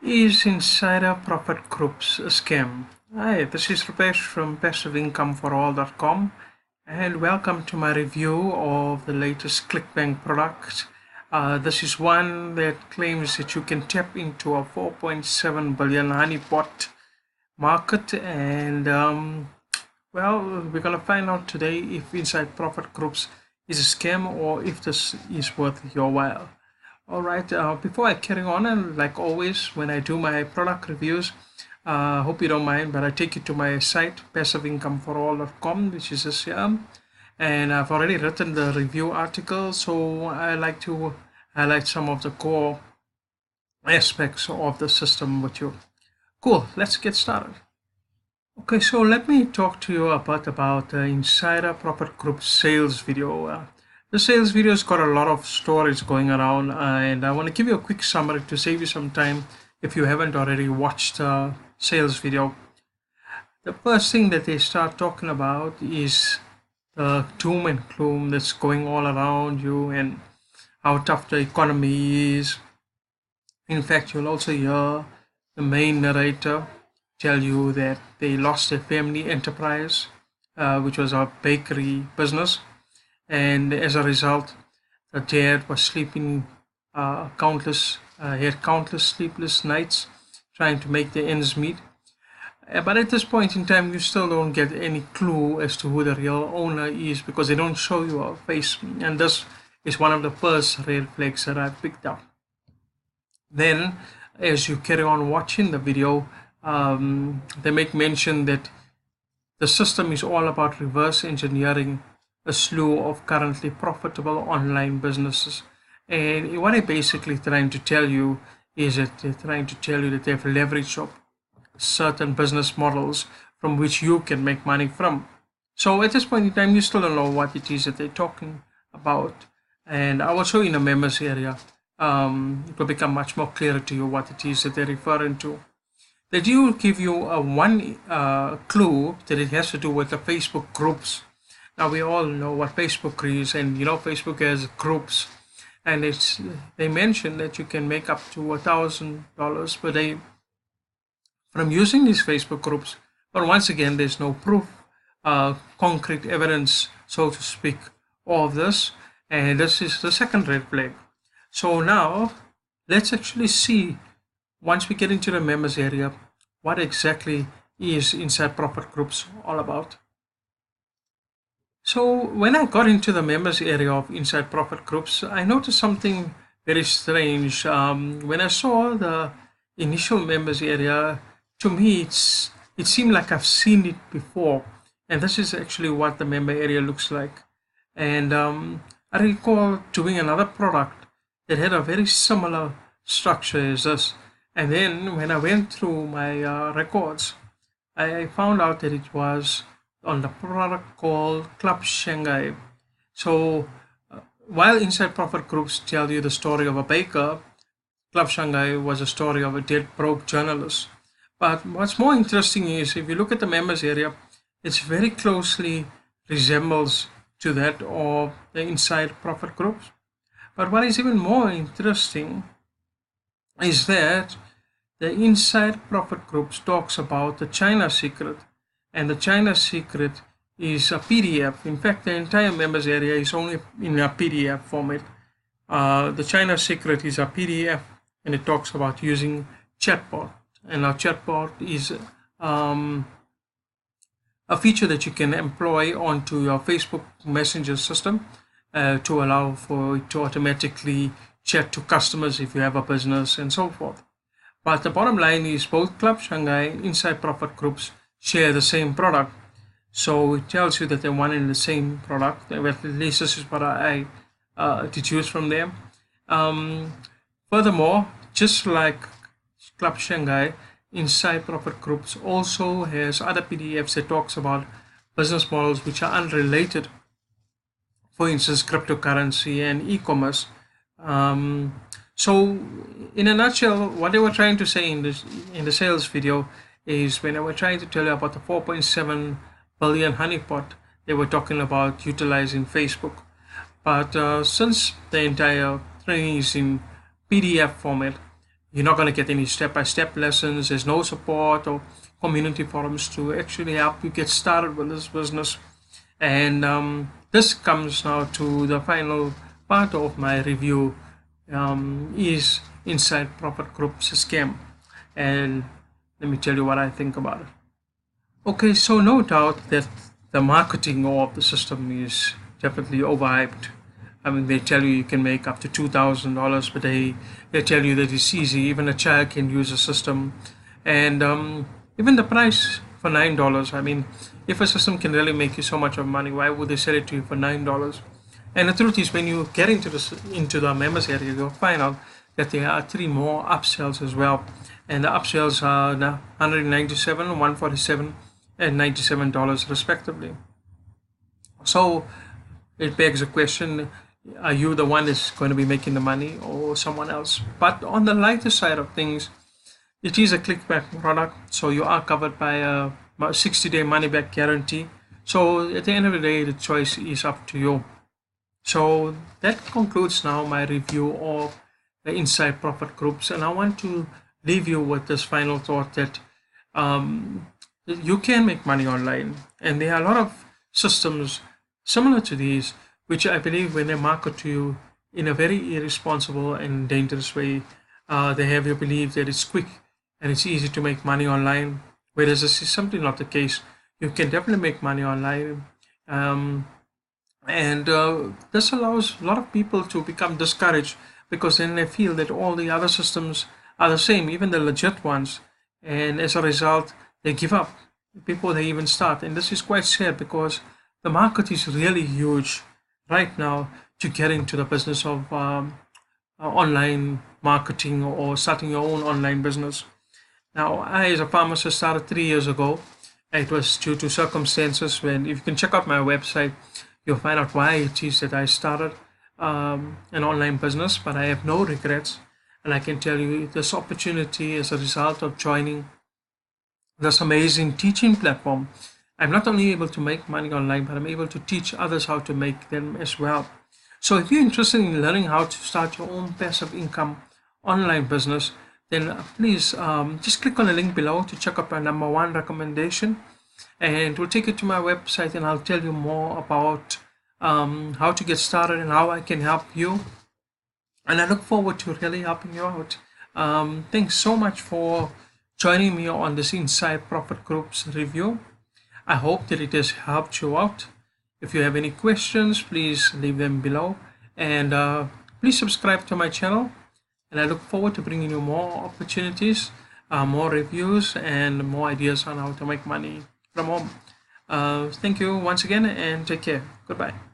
Is insider profit groups a scam? Hi, this is Rupesh from passiveincomeforall.com and welcome to my review of the latest ClickBank product. This is one that claims that you can tap into a 4.7 billion honeypot market and well, we're going to find out today if inside profit groups is a scam or if this is worth your while. All right, before I carry on, and like always, when I do my product reviews, hope you don't mind, but I take you to my site, passiveincomeforall.com, which is this here. And I've already written the review article, so I like to highlight some of the core aspects of the system with you. Cool, let's get started. Okay, so let me talk to you about the Insider Profit Group sales video. The sales video's got a lot of stories going around, and I want to give you a quick summary to save you some time if you haven't already watched the sales video. The first thing that they start talking about is the doom and gloom that's going all around you and how tough the economy is. In fact, you'll also hear the main narrator tell you that they lost their family enterprise, which was a bakery business, and as a result, the dad was sleeping he had countless sleepless nights trying to make the ends meet. But at this point in time, you still don't get any clue as to who the real owner is because they don't show you a face, and this is one of the first red flags that I picked up. Then, as you carry on watching the video, they make mention that the system is all about reverse engineering a slew of currently profitable online businesses. And what they're basically trying to tell you is that they're trying to tell you that they've leveraged up certain business models from which you can make money from. So at this point in time, you still don't know what it is that they're talking about. And I will show you in the members area. It will become much more clearer to you what it is that they're referring to. They do give you one clue that it has to do with the Facebook groups. Now we all know what Facebook is, and Facebook has groups, and they mention that you can make up to $1,000 per day from using these Facebook groups. But once again, there's no proof, concrete evidence, so to speak, of this, and this is the second red flag. So now let's actually see, once we get into the members area, what exactly is inside profit groups all about. So when I got into the members area of inside profit groups, I noticed something very strange. When I saw the initial members area, to me it seemed like I've seen it before, and this is actually what the member area looks like. And I recall doing another product that had a very similar structure as this. And then when I went through my records, I found out that it was on the product called Club Shanghai. So while inside profit groups tell you the story of a baker, Club Shanghai was a story of a dead broke journalist. But what's more interesting is if you look at the members area, it's very closely resembles to that of the inside profit groups. But what is even more interesting is that the inside profit groups talks about the China secret, and the China secret is a PDF. In fact, the entire members area is only in a PDF format. The China secret is a PDF, and it talks about using chatbot, and our chatbot is a feature that you can employ onto your Facebook Messenger system to allow for it to automatically chat to customers if you have a business and so forth. But the bottom line is both Club Shanghai and inside profit groups share the same product. So it tells you that they're one and the same product. Well, at least this is what I deduce from them. Furthermore, just like Club Shanghai, inside profit groups also has other PDFs that talks about business models which are unrelated. For instance, cryptocurrency and e-commerce. So in a nutshell, what they were trying to say in the sales video is when they were trying to tell you about the 4.7 billion honeypot, they were talking about utilizing Facebook. But since the entire thing is in PDF format, You're not going to get any step-by-step lessons. There's no support or community forums to actually help you get started with this business. And this comes now to the final part of my review, is Inside Profit Group's scam. And let me tell you what I think about it. Okay, so no doubt that the marketing of the system is definitely overhyped. I mean, they tell you can make up to $2,000 per day. They tell you that it's easy. Even a child can use the system. And even the price for $9. I mean, if a system can really make you so much of money, why would they sell it to you for $9? And the truth is, when you get into the members area, you'll find out that there are 3 more upsells as well. And the upsells are now $197, $147, and $97 respectively. So it begs the question, are you the one that's going to be making the money or someone else? But on the lighter side of things, it is a clickback product, so you are covered by a 60-day money-back guarantee. So at the end of the day, the choice is up to you. So that concludes now my review of the Inside Profit Groups, and I want to leave you with this final thought that you can make money online, and there are a lot of systems similar to these which I believe when they market to you in a very irresponsible and dangerous way, they have you believe that it's quick and it's easy to make money online, whereas this is simply not the case. You can definitely make money online, and this allows a lot of people to become discouraged because then they feel that all the other systems are the same, even the legit ones, and as a result they give up before they even start. And this is quite sad because the market is really huge right now to get into the business of online marketing or starting your own online business. Now, I, as a pharmacist, started 3 years ago. It was due to circumstances when, if you can check out my website, you'll find out why it is that I started an online business, but I have no regrets. And I can tell you this opportunity as a result of joining this amazing teaching platform, I'm not only able to make money online, but I'm able to teach others how to make them as well. So if you're interested in learning how to start your own passive income online business, then please just click on the link below to check out my #1 recommendation, and it will take you to my website, and I'll tell you more about how to get started and how I can help you. And I look forward to really helping you out. Thanks so much for joining me on this Inside Profit Groups review. I hope that it has helped you out. If you have any questions, please leave them below, and please subscribe to my channel. And I look forward to bringing you more opportunities, more reviews, and more ideas on how to make money from home. Thank you once again, and take care. Goodbye.